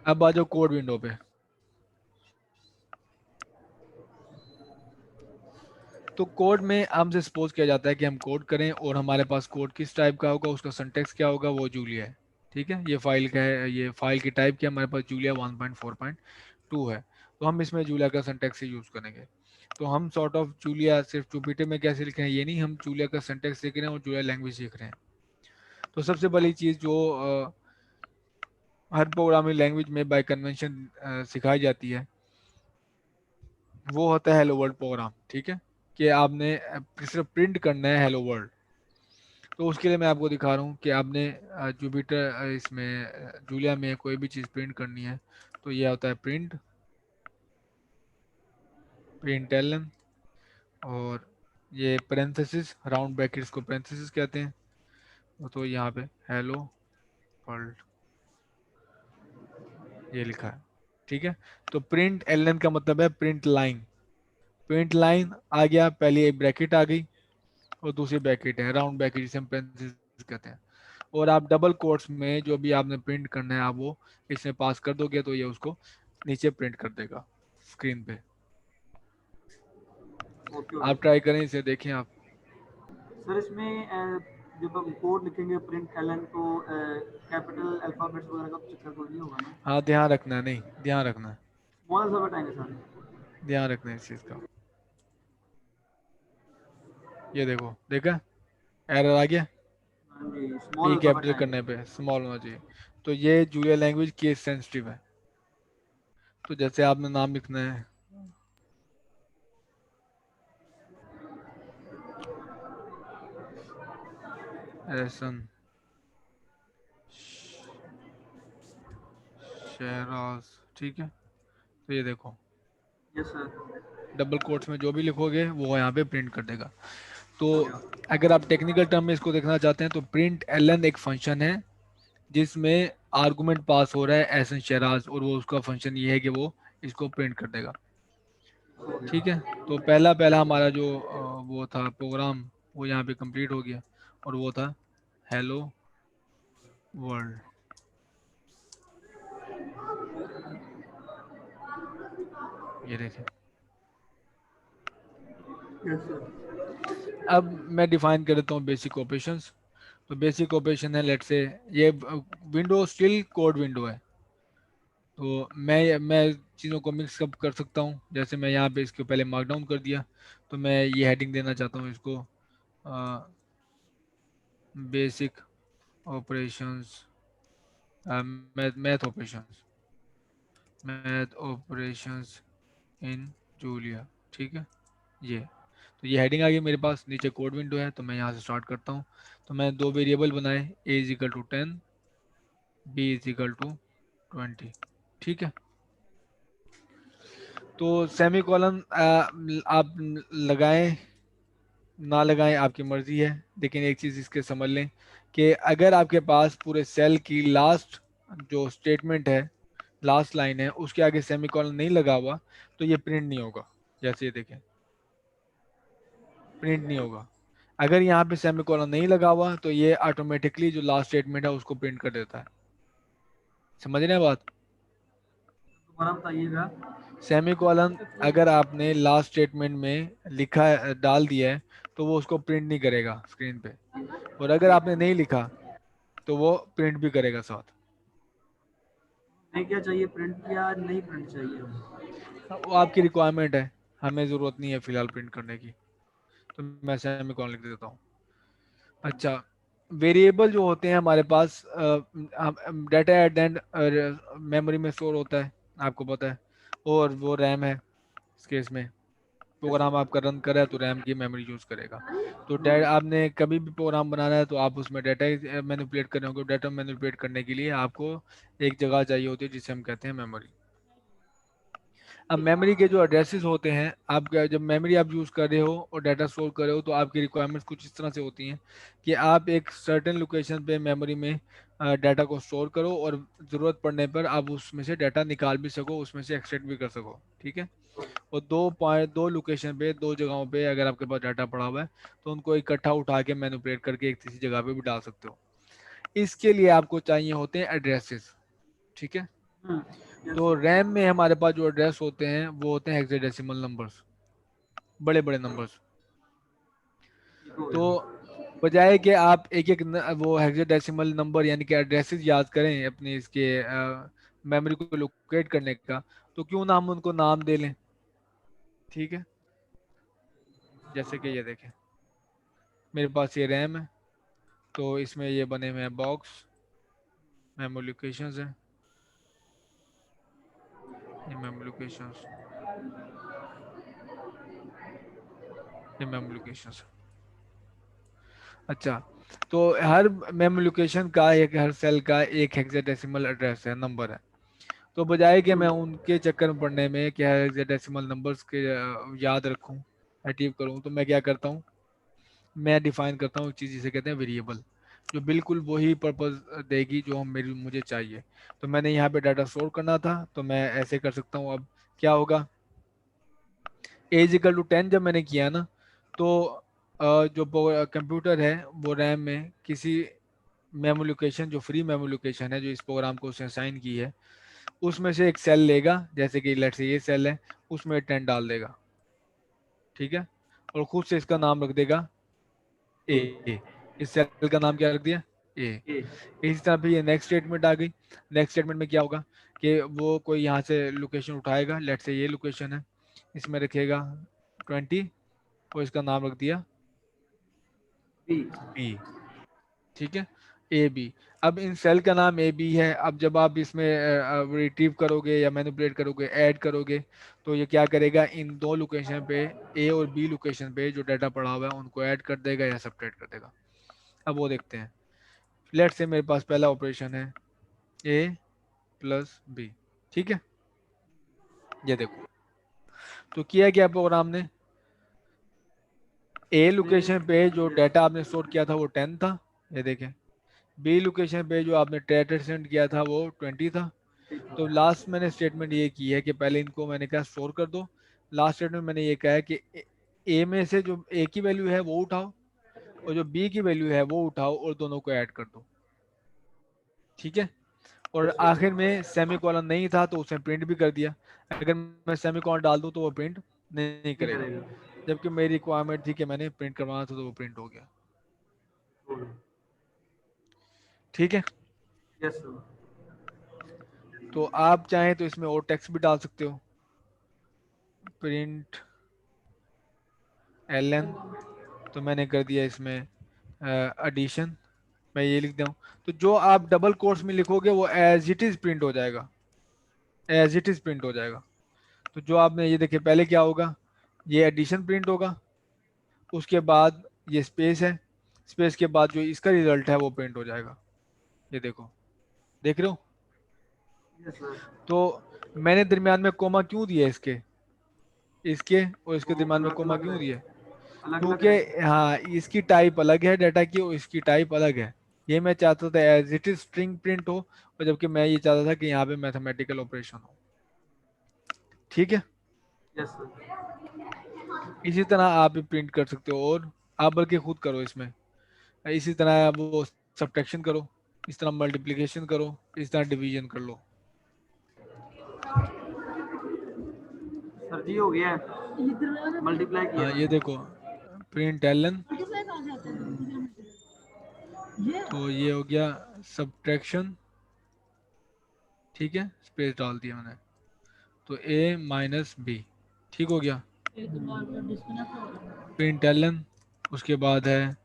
अब आ जाओ code window पे। तो कोड में हमसे सपोज किया जाता है कि हम कोड करें और हमारे पास कोड किस टाइप का होगा, उसका सिंटैक्स क्या होगा, वो जूलिया है। ठीक है, ये फाइल का है, ये फाइल की टाइप क्या, हमारे पास जूलिया 1.4.2 है। तो हम इसमें जूलिया का सिंटैक्स ही यूज़ करेंगे। तो हम सॉर्ट ऑफ जूलिया सिर्फ जुपिटर में कैसे लिख रहे हैं ये नहीं, हम जूलिया का सिंटैक्स सीख रहे हैं और जूलिया लैंग्वेज सीख रहे हैं। तो सबसे पहली चीज़ जो हर प्रोग्रामिंग लैंग्वेज में बाय कन्वेंशन सिखाई जाती है वो होता है हेलो वर्ल्ड प्रोग्राम। ठीक है, कि आपने सिर्फ प्रिंट करना है हेलो वर्ल्ड। तो उसके लिए मैं आपको दिखा रहा हूँ कि आपने जुपिटर इसमें जूलिया में कोई भी चीज़ प्रिंट करनी है तो ये होता है प्रिंट प्रिंट एलन, और ये पेरेंथेसिस राउंड ब्रैकेट्स को पेरेंथेसिस कहते हैं। तो यहाँ पे हेलो वर्ल्ड ये लिखा है। ठीक है, तो प्रिंट एलन का मतलब है प्रिंट लाइन। प्रिंट लाइन आ गया, पहले एक ब्रैकेट आ गई और दूसरी ब्रैकेट है राउंड ब्रैकेट जिसे हम पेरेंथेसिस कहते हैं। और आप डबल कोट्स में जो भी आपने प्रिंट करना है आप वो इसमें पास कर दोगे तो ये उसको नीचे प्रिंट कर देगा स्क्रीन पे। ओके ओके आप ट्राई सर। करें इसे, देखें आप। सर इसमें जब हम कोड लिखेंगे प्रिंट एलन तो कैपिटल अल्फ़ाबेट्स वगैरह का तो चक्कर कोई नहीं होगा ना? हाँ ध्यान रखना है, नहीं ध्यान रखना है, स्मॉल अल्फ़ाबेट आएंगे सर? ध्यान रखना है इस चीज़ का। ये देखो, देखा एरर आ गया, हाँ जी, स्मॉल पी अल्फ़ाबेट कैपिटल आएंगे करने पे सर। स्मॉल होना चाहिए। तो ये जूलिया लैंग्वेज केस सेंसिटिव है। तो जैसे आपने नाम लिखना है एहसन शहराज, ठीक है, तो ये देखो यस सर। डबल कोट्स में जो भी लिखोगे वो यहाँ पे प्रिंट कर देगा। तो हो गया। अगर आप टेक्निकल टर्म में इसको देखना चाहते हैं तो प्रिंट एलन एक फंक्शन है जिसमें आर्गुमेंट पास हो रहा है एहसन शहराज, और वो उसका फंक्शन ये है कि वो इसको प्रिंट कर देगा। हो गया। ठीक है, तो पहला पहला हमारा जो वो था प्रोग्राम वो यहाँ पे कंप्लीट हो गया, और वो था हेलो वर्ल्ड। ये देखें। Yes sir. अब मैं डिफाइन कर देता हूँ बेसिक ऑपरेशंस। तो बेसिक ऑपरेशन है, लेट से ये विंडो स्टिल कोड विंडो है। तो मैं चीज़ों को मिक्स अप कर सकता हूँ, जैसे मैं यहाँ पे इसको पहले मार्क डाउन कर दिया। तो मैं ये हेडिंग देना चाहता हूँ इसको basic operations, math operations in Julia. ठीक है, ये तो ये हेडिंग आ गई मेरे पास, नीचे कोड विंडो है। तो मैं यहाँ से स्टार्ट करता हूँ। तो मैं दो वेरिएबल बनाए, a is equal to 10, b is equal to 20। ठीक है, तो सेमी कॉलन आप लगाएं ना लगाएं आपकी मर्जी है, लेकिन एक चीज़ इसके समझ लें कि अगर आपके पास पूरे सेल की लास्ट जो स्टेटमेंट है, लास्ट लाइन है, उसके आगे सेमी कॉलन नहीं लगा हुआ तो ये प्रिंट नहीं होगा। जैसे ये देखें, प्रिंट नहीं होगा। अगर यहाँ पे सेमी कॉलन नहीं लगा हुआ तो ये ऑटोमेटिकली जो लास्ट स्टेटमेंट है उसको प्रिंट कर देता है। समझ रहे हैं बात? दोबारा बताइएगा। सेमी कॉलन अगर आपने लास्ट स्टेटमेंट में लिखा डाल दिया है तो वो उसको प्रिंट नहीं करेगा स्क्रीन पे, और अगर ठीक आपने है। नहीं लिखा तो वो प्रिंट भी करेगा साथ। नहीं क्या चाहिए, प्रिंट या नहीं प्रिंट चाहिए हमें? वो आपकी रिक्वायरमेंट है, हमें ज़रूरत नहीं है फिलहाल प्रिंट करने की। तो मैं सेमी कॉलन लिख देता हूँ। अच्छा, वेरिएबल जो होते हैं हमारे पास data at the end memory में स्टोर होता है, आपको पता है, और वो रैम है। इस केस में यस प्रोग्राम सर। आपका रन कर रहा है तो रैम की मेमोरी यूज़ करेगा। तो हम्म। आपने कभी भी प्रोग्राम बनाना है तो आप उसमें डाटा मैनिपुलेट कर रहे होंगे। डाटा मैनिपुलेट करने के लिए आपको एक जगह चाहिए होती है जिसे हम कहते हैं मेमोरी। अब मेमोरी के जो एड्रेसेस होते हैं, आप जब मेमोरी आप यूज़ कर रहे हो और डाटा स्टोर कर रहे हो तो आपकी रिक्वायरमेंट्स कुछ इस तरह से होती हैं कि आप एक सर्टेन लोकेशन पे मेमोरी में डाटा को स्टोर करो और ज़रूरत पड़ने पर आप उसमें से डाटा निकाल भी सको, उसमें से एक्सट्रैक्ट भी कर सको। ठीक है, और दो लोकेशन पे, दो जगहों पे अगर आपके पास डाटा पड़ा हुआ है तो उनको इकट्ठा उठा के मैनिपुलेट करके एक तीसरी जगह पे भी डाल सकते हो। इसके लिए आपको चाहिए होते हैं एड्रेसेस। ठीक है, यस तो सर। रैम में हमारे पास जो एड्रेस होते हैं वो होते हैं हेक्साडेसिमल नंबर्स, बड़े बड़े नंबर्स। ठीक हो तो गया। बजाय कि आप एक एक वो हेक्साडेसिमल नंबर यानी कि एड्रेसेस याद करें अपने इसके मेमोरी को लोकेट करने का, तो क्यों ना हम उनको नाम दे लें। ठीक है, जैसे कि ये देखें, मेरे पास ये रैम है, तो इसमें ये बने हुए हैं बॉक्स, मेमोरी लोकेशंस है, ये मेमोरी लोकेशंस, ये मेमोरी लोकेशंस। अच्छा, तो हर मेमोरी लोकेशन का एक, हर सेल का एक हेक्साडेसिमल एड्रेस है, नंबर है। तो बजाय कि मैं उनके चक्कर में पड़ने में क्या हेक्साडेसिमल नंबर्स के याद रखूं, अचीव करूं, तो मैं क्या करता हूं, मैं डिफाइन करता हूँ एक चीज़ जिसे कहते हैं वेरिएबल, जो बिल्कुल वही पर्पस देगी जो हम मेरी मुझे चाहिए। तो मैंने यहाँ पे डाटा स्टोर करना था, तो मैं ऐसे कर सकता हूँ। अब क्या होगा, A = 10 जब मैंने किया ना, तो जो कंप्यूटर है वो रैम में किसी मेमोरी लोकेशन, जो फ्री मेमोरी लोकेशन है जो इस प्रोग्राम को उसने असाइन की है, उसमें से एक सेल लेगा, जैसे कि लेट्स से ये सेल है, उसमें 10 डाल देगा। ठीक है, और खुद से इसका नाम रख देगा ए। ए। इस सेल का नाम क्या रख दिया, ए। ए। इसी तरह पे ये नेक्स्ट स्टेटमेंट आ गई। नेक्स्ट स्टेटमेंट में क्या होगा कि वो कोई यहाँ से लोकेशन उठाएगा, लेट्स से ये लोकेशन है, इसमें रखेगा 20, और इसका नाम रख दिया बी। बी। ठीक है, ए बी। अब इन सेल का नाम ए बी है। अब जब आप इसमें रिट्रीव करोगे या मैनिपुलेट करोगे, ऐड करोगे, तो ये क्या करेगा, इन दो लोकेशन पे, ए और बी लोकेशन पे जो डाटा पड़ा हुआ है उनको ऐड कर देगा या सब्ट्रैक्ट कर देगा। अब वो देखते हैं। लेट से मेरे पास पहला ऑपरेशन है A + B। ठीक है, ये देखो, तो किया क्या प्रोग्राम ने, ए इसने। लोकेशन पे जो यस। डाटा आपने स्टोर किया था वो 10 था, ये देखें। बी लोकेशन पे जो आपने डाटा सेंड किया था वो 20 था। ठीक हो तो गया। लास्ट मैंने स्टेटमेंट ये की है कि पहले इनको मैंने कहा स्टोर कर दो। लास्ट स्टेटमेंट मैंने ये कहा है कि ए में से जो ए की वैल्यू है वो उठाओ, और जो बी की वैल्यू है वो उठाओ, और दोनों को ऐड कर दो। ठीक है, और यस आखिर सर। में सेमी कॉलन नहीं था तो उसने प्रिंट भी कर दिया। अगर मैं सेमी कॉलन डाल दूं तो वो प्रिंट नहीं नहीं करेगा, करेगा। जबकि मेरी रिक्वायरमेंट थी कि मैंने प्रिंट करवाना था, तो वो प्रिंट हो गया। हो गया। ठीक है, यस सर। तो आप चाहें तो इसमें और टेक्स्ट भी डाल सकते हो, प्रिंट ln, तो मैंने कर दिया इसमें एडिशन, मैं ये लिख दूँ, तो जो आप डबल कोट्स में लिखोगे वो एज इट इज प्रिंट हो जाएगा, एज इट इज प्रिंट हो जाएगा। तो जो आपने ये देखिए, पहले क्या होगा, ये एडिशन प्रिंट होगा, उसके बाद ये स्पेस है, स्पेस के बाद जो इसका रिजल्ट है वो प्रिंट हो जाएगा। ये देखो, देख रहे हो। Yes sir. तो मैंने दरमियान में कोमा क्यों दिया, इसके और इसके वो दरमियान में अलग कोमा अलग क्यों रहे। दिया, अलग अलग क्योंकि रहे। हाँ, इसकी टाइप अलग है डाटा की, और इसकी टाइप अलग है। ये मैं चाहता था as it is string print हो, और जबकि मैं ये चाहता था कि यहाँ पे मैथमेटिकल ऑपरेशन हो। ठीक है, यस सर। इसी तरह आप भी प्रिंट कर सकते हो, और आप बल्कि खुद करो इसमें। इसी तरह आप वो सब्ट्रैक्शन करो, इस तरह मल्टीप्लिकेशन करो, इस तरह डिवीजन कर लो। सर जी हो गया है, मल्टीप्लाई किया हाँ, ये मैंने। देखो, प्रिंट एलन, तो ये हो गया सब्ट्रैक्शन। ठीक है, स्पेस डाल दिया मैंने, तो A - B, ठीक हो गया। प्रिंट एलन, उसके बाद है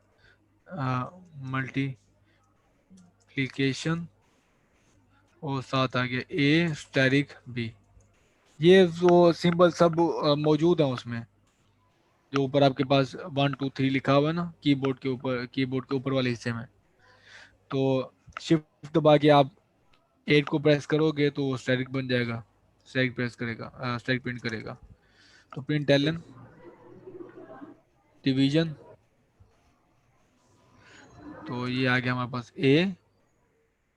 मल्टीप्लिकेशन, और साथ आ गया A*B। ये जो सिंबल सब मौजूद है उसमें, जो ऊपर आपके पास 1 2 3 लिखा हुआ है ना, कीबोर्ड के ऊपर वाले हिस्से में। तो शिफ्ट दबा के आप 8 को प्रेस करोगे तो वो स्टैटिक बन जाएगा, स्टैटिक प्रेस करेगा, स्टैटिक प्रिंट करेगा। तो प्रिंट यस। एलन डिवीजन, तो ये आ गया हमारे पास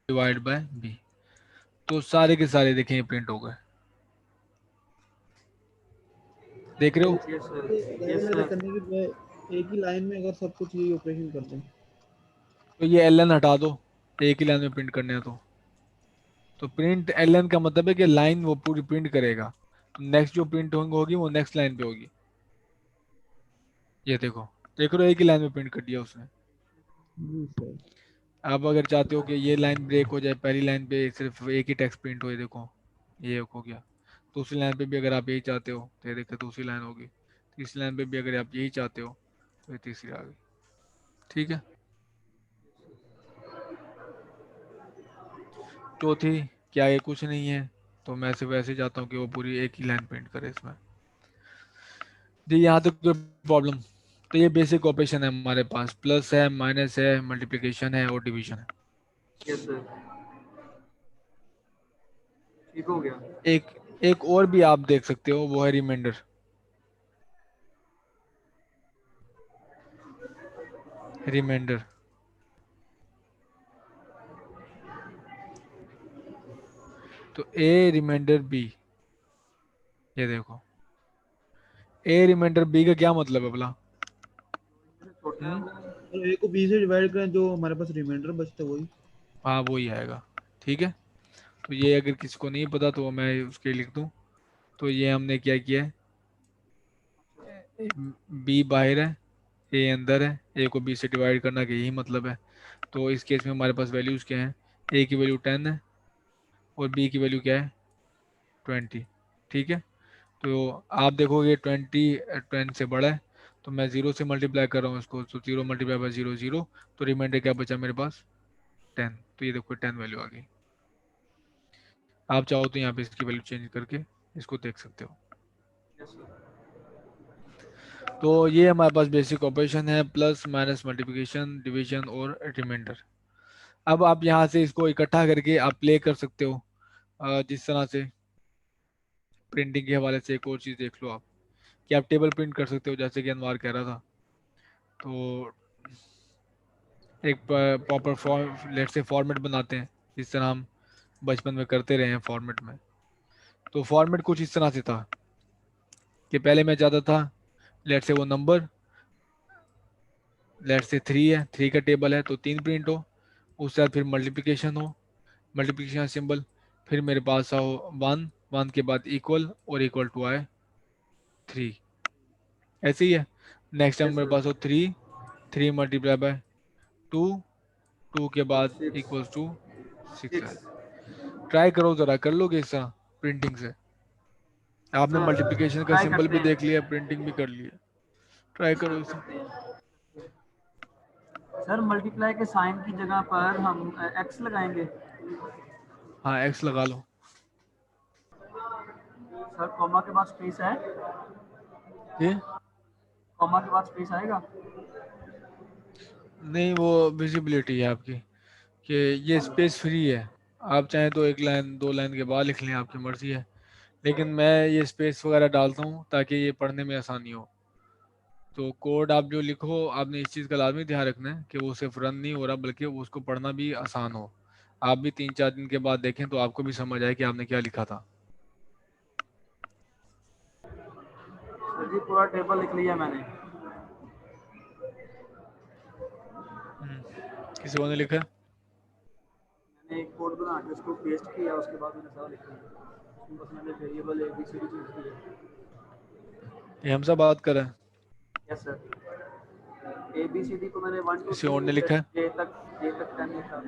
A/B। तो सारे के सारे देखें प्रिंट हो गए, देख रहे हो। Yes sir. रैम यस में सर। करने की बजाय एक ही लाइन में अगर सब कुछ यही ऑपरेशन करते हैं। तो ये एलन हटा दो, एक ही लाइन में प्रिंट करने हैं तो। तो प्रिंट एलन का मतलब है कि लाइन वो पूरी प्रिंट करेगा, तो नेक्स्ट जो प्रिंट होगी वो नेक्स्ट लाइन पे होगी। ये देखो, देख रहे हो एक ही लाइन में प्रिंट कर दिया उसने। जी सर। आप अगर चाहते हो कि ये लाइन ब्रेक हो जाए, पहली लाइन पे सिर्फ एक ही टेक्स्ट प्रिंट हो, ये देखो ये हो गया। दूसरी लाइन पे भी अगर आप यही चाहते हो तो ये देखो दूसरी लाइन होगी। तीसरी लाइन पे भी अगर आप यही चाहते हो तो ये तीसरी आ गई। ठीक है। चौथी, क्या ये कुछ नहीं है, तो मैं सिर्फ वैसे चाहता हूँ कि वो पूरी एक ही लाइन प्रिंट करे इसमें। जी यहाँ तक कोई प्रॉब्लम? तो ये बेसिक ऑपरेशन है हमारे पास, प्लस है, माइनस है, मल्टीप्लिकेशन है और डिवीजन है। यस सर, ठीक हो गया। एक एक और भी आप देख सकते हो, वो है रिमाइंडर। रिमाइंडर, तो ए रिमाइंडर बी, ये देखो ए रिमाइंडर बी का क्या मतलब है भला? छोटा है वो। और ए को बी से डिवाइड करें, जो हमारे पास रिमाइंडर बचता है वही। हाँ वही आएगा। ठीक है। तो ये अगर किसी को नहीं पता तो मैं उसके लिख दूं। तो ये हमने क्या किया है, बी बाहर है, ए अंदर है, ए को बी से डिवाइड करना का यही मतलब है। तो इस केस में हमारे पास वैल्यूज क्या हैं, ए की वैल्यू 10 है और बी की वैल्यू क्या है, 20। ठीक है। तो आप देखोगे 20 10 से बड़ा है, तो मैं जीरो से मल्टीप्लाई कर रहा हूँ इसको, तो zero multiply by zero zero, तो रिमाइंडर क्या बचा मेरे पास, 10। तो ये देखो 10 वैल्यू आ गई। आप चाहो तो यहाँ पे इसकी वैल्यू चेंज करके इसको देख सकते हो। Yes sir. तो ये हमारे पास बेसिक ऑपरेशन है, प्लस माइनस मल्टीप्लिकेशन डिवीजन और रिमाइंडर। अब आप यहाँ से इसको इकट्ठा करके आप प्ले कर सकते हो। जिस तरह से प्रिंटिंग के हवाले से एक और चीज़ देख लो आप, कि आप टेबल प्रिंट कर सकते हो, जैसे कि अनवार कह रहा था। तो एक प्रॉपर फॉर्म लेट से फॉर्मेट बनाते हैं, जिस तरह हम बचपन में करते रहे हैं फॉर्मेट में। तो फॉर्मेट कुछ इस तरह से था कि पहले मैं चाहता था लेट से वो नंबर, लेट से 3 है, 3 का टेबल है तो 3 प्रिंट हो। उसके बाद फिर मल्टीप्लिकेशन हो, मल्टीप्लिकेशन सिंबल, फिर मेरे पास आओ 1, 1 के बाद इक्वल और इक्वल टू आए 3। ऐसे ही है। नेक्स्ट टाइम यस मेरे सर। पास हो 3, 3 मल्टीप्लाई बाय 2, 2 के बाद सिक्स। इक्वल्स टू 6 है। सिक्स। ट्राई करो ज़रा, कर लोगे इस तरह प्रिंटिंग से? आपने सर मल्टीप्लिकेशन का ट्राई सिंबल करते भी हैं। देख लिया, प्रिंटिंग भी कर लिया, ट्राई करो इसे। करते हैं सर, मल्टीप्लाई के साइन की जगह पर हम एक्स लगाएंगे। हाँ एक्स लगा लो। सर कॉमा के बाद स्पेस है। ये कॉमा के बाद स्पेस आएगा। नहीं, वो विजिबिलिटी है आपकी, कि ये स्पेस फ्री है। आप चाहें तो एक लाइन दो लाइन के बाद लिख लें, आपकी मर्जी है। लेकिन मैं ये स्पेस वगैरह डालता हूँ ताकि ये पढ़ने में आसानी हो। तो कोड आप जो लिखो, आपने इस चीज़ का लाजमी ध्यान रखना है कि वो सिर्फ रन नहीं हो रहा, बल्कि वो उसको पढ़ना भी आसान हो। आप भी 3-4 दिन के बाद देखें तो आपको भी समझ आए कि आपने क्या लिखा था। सर जी पूरा टेबल लिख लिया मैंने। हम्म, किसी और ने लिखा है? मैंने एक कोड बना के उसको पेस्ट किया, उसके बाद मैंने सारा लिख लिया। उसमें बस मैंने variable A B C D choose किया। ये हमसे बात कर रहे हैं? Yes sir. A B C D को मैंने वन टू किसी थ्री और ने लिखा है? जे तक 10 लिखा।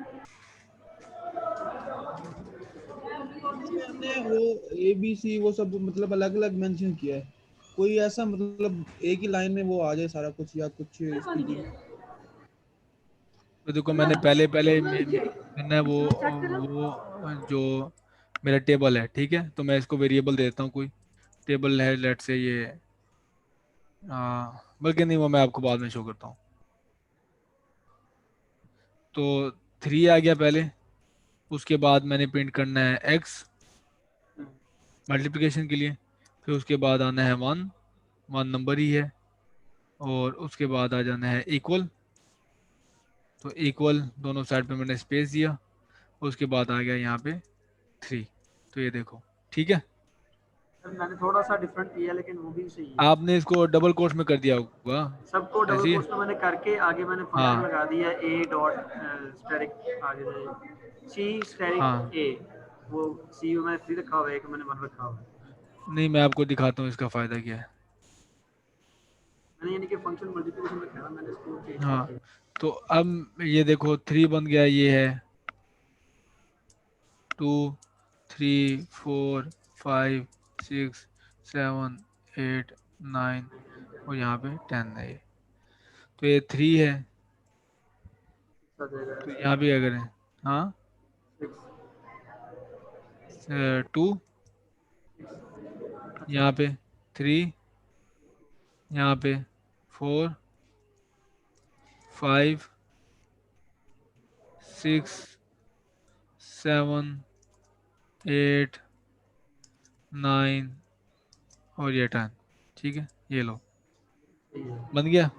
इसमें हमने वो ए बी सी वो सब मतलब अलग अलग मेंशन किया है। कोई ऐसा मतलब एक ही लाइन में वो आ जाए सारा कुछ, या कुछ इसकी कोई। तो देखो मैंने पहले पहले मैंने वो जो मेरा टेबल है, ठीक है, तो मैं इसको वेरिएबल देता हूँ कोई। टेबल है लेट से ये, बल्कि नहीं, वो मैं आपको बाद में शो करता हूँ। तो 3 आ गया पहले, उसके बाद मैंने प्रिंट करना है एक्स मल्टीप्लिकेशन के लिए, फिर उसके बाद आना है 1, 1 नंबर ही है, और उसके बाद आ जाना है इक्वल। तो इक्वल दोनों साइड पे मैंने स्पेस दिया, उसके बाद आ गया यहाँ पे 3। तो ये देखो, ठीक है। सर मैंने थोड़ा सा डिफरेंट किया लेकिन वो भी सही है। आपने इसको डबल कोट्स में कर दिया होगा, सबको डबल ऐसे ही है? कोट्स में मैंने करके आगे मैंने फंक्शन हाँ लगा दिया ए डॉट स्टेरिक, आगे सी हाँ स्टेरिक ए। वो सीयू में 3 रखा हुआ है, एक मैंने 1 रखा हुआ है। नहीं, मैं आपको दिखाता हूँ इसका फ़ायदा क्या है। मैंने यानी कि फंक्शन मल्टीप्लिकेशन रखा है, मैंने इसको चेंज कर हाँ, दिया। तो अब ये देखो 3 बन गया, ये है 2 3 4 5 6 7 8 9 और यहाँ पे 10 है ये। तो ये 3 है, आ जाएगा तो यहाँ भी क्या करें, हाँ 6। 2 अच्छा, यहाँ पे 3 यहाँ पे 4 5 6 7 8 9 और ये 10। ठीक है, ये लो, ठीक है, बन गया।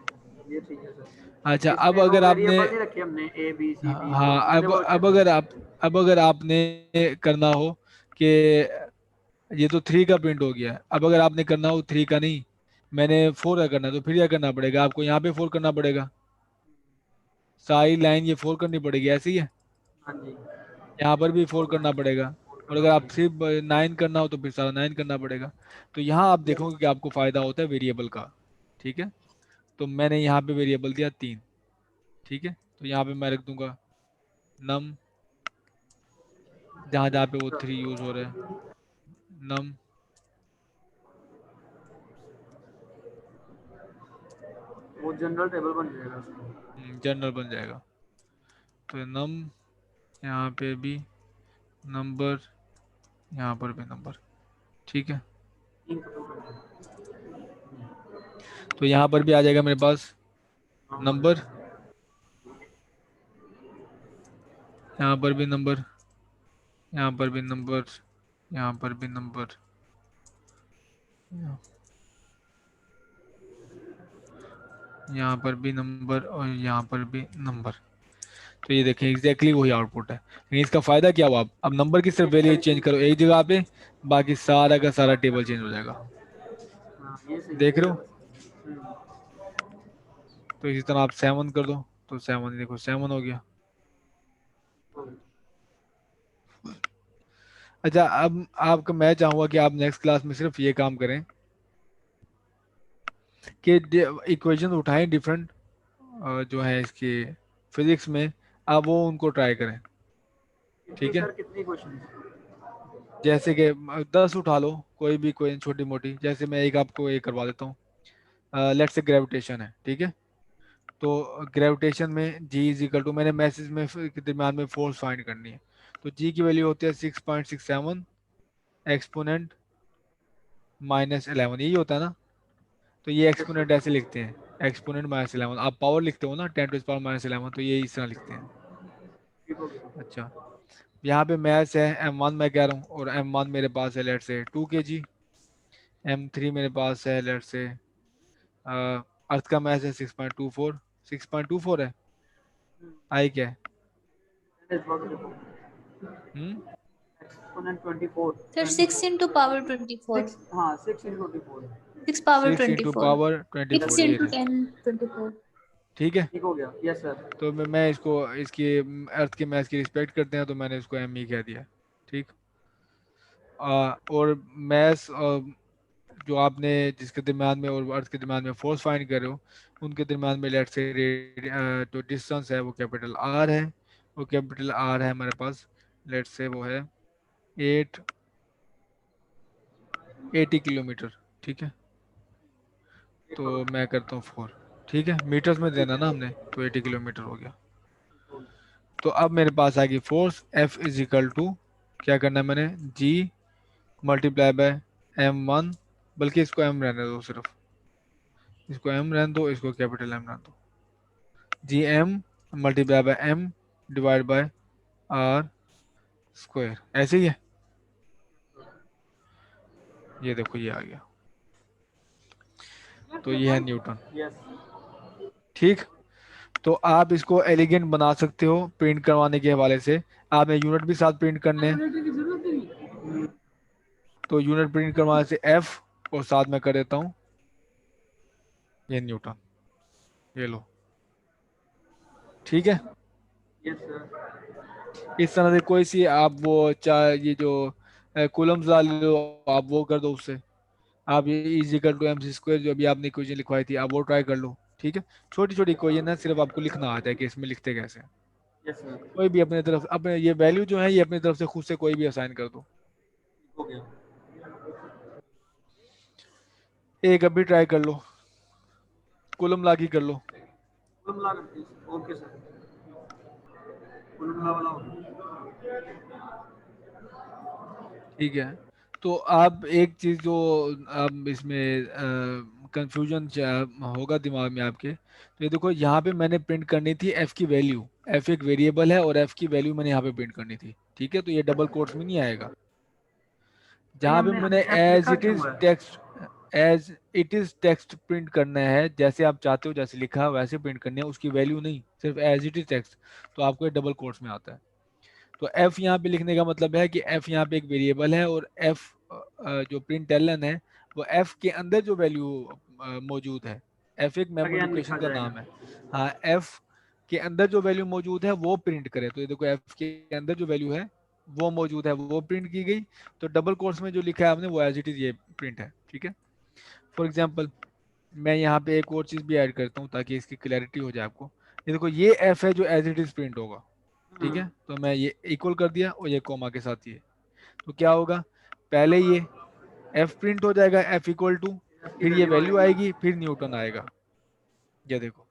ये ठीक है सर। अच्छा, अब इसमें वो अगर आपने, वेरिएबल नहीं रखे हमने ए बी सी डी, वो हाँ, मैंने अब वो रखे अब थे। अगर आप, अब अगर आपने करना हो कि ये तो 3 का प्रिंट हो गया, अब अगर आपने करना हो 3 का नहीं, मैंने 4 का करना है, तो फिर क्या करना पड़ेगा आपको, यहाँ पे 4 करना पड़ेगा, सारी लाइन ये 4 करनी पड़ेगी, ऐसी है। हाँ जी, यहाँ पर भी 4 फोर करना लाइन पड़ेगा, फोर और करना अगर आप पड़ेगा। सिर्फ 9 करना हो तो फिर सारा 9 करना पड़ेगा। तो यहाँ आप यस। देखोगे कि आपको फायदा होता है वेरिएबल का। ठीक है, तो मैंने यहाँ पे वेरिएबल दिया 3। ठीक है, तो यहाँ पे मैं रख दूंगा नम, जहाँ जहाँ पे वो 3 यूज हो रहा है, नम। वो जनरल टेबल बन जाएगा उसका। जनरल बन जाएगा, तो नम, यहाँ पे भी नंबर, यहाँ पर भी नंबर। ठीक है, 3 खत्म कर दो। तो यहाँ पर भी आ जाएगा मेरे पास हाँ, हो नंबर, जाएगा। यहाँ पर भी नंबर, यहाँ पर भी नंबर, यहाँ पर भी नंबर, यहाँ पर भी नंबर और यहाँ पर भी नंबर। तो ये देखें एग्जैक्टली वही आउटपुट है, लेकिन इसका फायदा क्या हुआ, अब नंबर की सिर्फ ये वैल्यू सही चेंज चीज करो है। एक जगह पे, बाकी सारा का सारा टेबल चेंज हो जाएगा। हाँ, ये सही है, देख ये रहे हो, ज्यादा सही है। तो इसी तरह आप 7 कर दो, तो 7, देखो 7 हो गया। हो गया। अच्छा, अब आपका मैं चाहूंगा कि आप नेक्स्ट क्लास में सिर्फ ये काम करें कि इक्वेशन उठाएं डिफरेंट, जो है इसकी फिजिक्स में, आप वो उनको ट्राई करें। कितनी ठीक है, सर, कितनी क्वेश्चन? जैसे कि 10 उठा लो, कोई भी कोई छोटी मोटी, जैसे मैं एक आपको एक करवा देता हूँ। लेट्स से ग्रेविटेशन है, ठीक है, तो ग्रेविटेशन में जी इज इक्वल टू, मैंने मैसेज में के दरम्यान में फोर्स फाइंड करनी है, तो जी की वैल्यू होती है 6.67 एक्सपोनेंट -11, यही होता है ना। तो ये यस एक्सपोनेंट ऐसे सर। लिखते हैं, एक्सपोनेंट -11, आप पावर लिखते हो ना 10⁻⁻11, तो ये इस तरह लिखते हैं। ठीक हो गया। अच्छा, यहाँ पे मैथ्स है M1 मैं कह रहा हूँ, और M1 मेरे पास है लेट से 2 kg, M3 मेरे पास है लेट से, अर्थ का मैथ है 6.24, 6.24 है, आई क्या है, That is what it is. Hmm Exponent 24, Sir, 6 into power 24. 6, हाँ 6 into 24। 6 power 6 × 24. पावर 24, 6 ये into है। 10 24. ठीक है, ठीक हो गया, यस सर। तो मैं इसको, इसकी अर्थ के मैथ की रिस्पेक्ट करते हैं, तो मैंने इसको M ही कह दिया। ठीक, और मैथ्स जो आपने जिसके दरम्यान में और अर्थ के दरम्यान में फोर्स फाइंड कर रहे हो, उनके दरम्यान में लेट से जो डिस्टेंस है वो कैपिटल आर है, वो कैपिटल आर है हमारे पास, लेट से वो है 880 किलोमीटर। ठीक है, ठीक हो तो गया। मैं करता हूँ 4। ठीक है, मीटर्स में देना ना हमने, तो 80 किलोमीटर हो गया। ठीक हो गया। तो अब मेरे पास आ गई force F is equal to, क्या करना है मैंने, G मल्टीप्लाई बाय M1, बल्कि इसको M रहने दो, सिर्फ इसको M रहने दो, इसको कैपिटल M रहने दो, G M multiply by M divide by R square, ऐसे ही है। ये देखो ये आ गया, तो ये है न्यूटन। यस। ठीक, तो आप इसको एलिगेंट बना सकते हो प्रिंट करवाने के हवाले से, आपने यूनिट भी साथ प्रिंट करने हैं, तो यूनिट प्रिंट करवाने से F, और साथ में कर देता हूँ ये न्यूटन, ये लो। ठीक है, यस सर। इस तरह से कोई सी आप वो ये जो कूलम्स ला लो, आप वो कर दो उससे। आप ये is equal to M C square जो अभी आपने इक्वेशन लिखवाई थी, आप वो ट्राई कर लो। ठीक है, छोटी छोटी इक्वेशन है, सिर्फ आपको लिखना आ जाए कि इसमें लिखते कैसे हैं। यस सर, कोई भी अपने तरफ, अपने ये वैल्यू जो है ये अपनी तरफ से खुद से कोई भी असाइन कर दो। हो गया। एक अभी ट्राई कर लो, कूलम ला की कर लो। कुल मिला करके ओके सर, कुल मिला वाला हो गया। ठीक है, तो आप एक चीज जो अब इसमें कंफ्यूजन होगा दिमाग में आपके, तो ये देखो यहाँ पे मैंने प्रिंट करनी थी एफ की वैल्यू। एफ एक वेरिएबल है और एफ की वैल्यू मैंने यहाँ पे प्रिंट करनी थी। ठीक है, तो ये डबल कोट्स में नहीं आएगा। नहीं जहाँ पे हमने मैंने एफ एज लिखा इट क्यों इज हुआ है? Text, as it is text print करना है, जैसे आप चाहते हो, जैसे लिखा है वैसे प्रिंट करनी है, उसकी वैल्यू नहीं, सिर्फ एज इट इज टेक्स्ट। तो आपको ये डबल कोट्स में आता है। तो एफ यहाँ पे लिखने का मतलब है कि एफ यहाँ पे एक वेरिएबल है और एफ जो प्रिंट एलन है वो एफ के अंदर जो वैल्यू मौजूद है। एफ एक मेमोरी अगेन लिखा लोकेशन का जाएगा। नाम है। हाँ, एफ के अंदर जो वैल्यू मौजूद है वो प्रिंट करे। तो ये देखो एफ के अंदर जो वैल्यू है वो मौजूद है, वो प्रिंट की गई। तो डबल कोट्स में जो लिखा है आपने वो एज इट इज ये प्रिंट है। ठीक है, फॉर एग्जाम्पल मैं यहाँ पे एक और चीज़ भी ऐड करता हूँ ताकि इसकी क्लैरिटी हो जाए आपको। ये देखो ये एफ है जो एज इट इज प्रिंट होगा। ठीक है, तो मैं ये इक्वल कर दिया और ये कॉमा के साथ ये, तो क्या होगा, पहले ये एफ प्रिंट हो जाएगा, एफ इक्वल टू, एफ की फिर ये वैल्यू वैल्यू आएगी। आएगी, फिर न्यूटन आएगा। ये देखो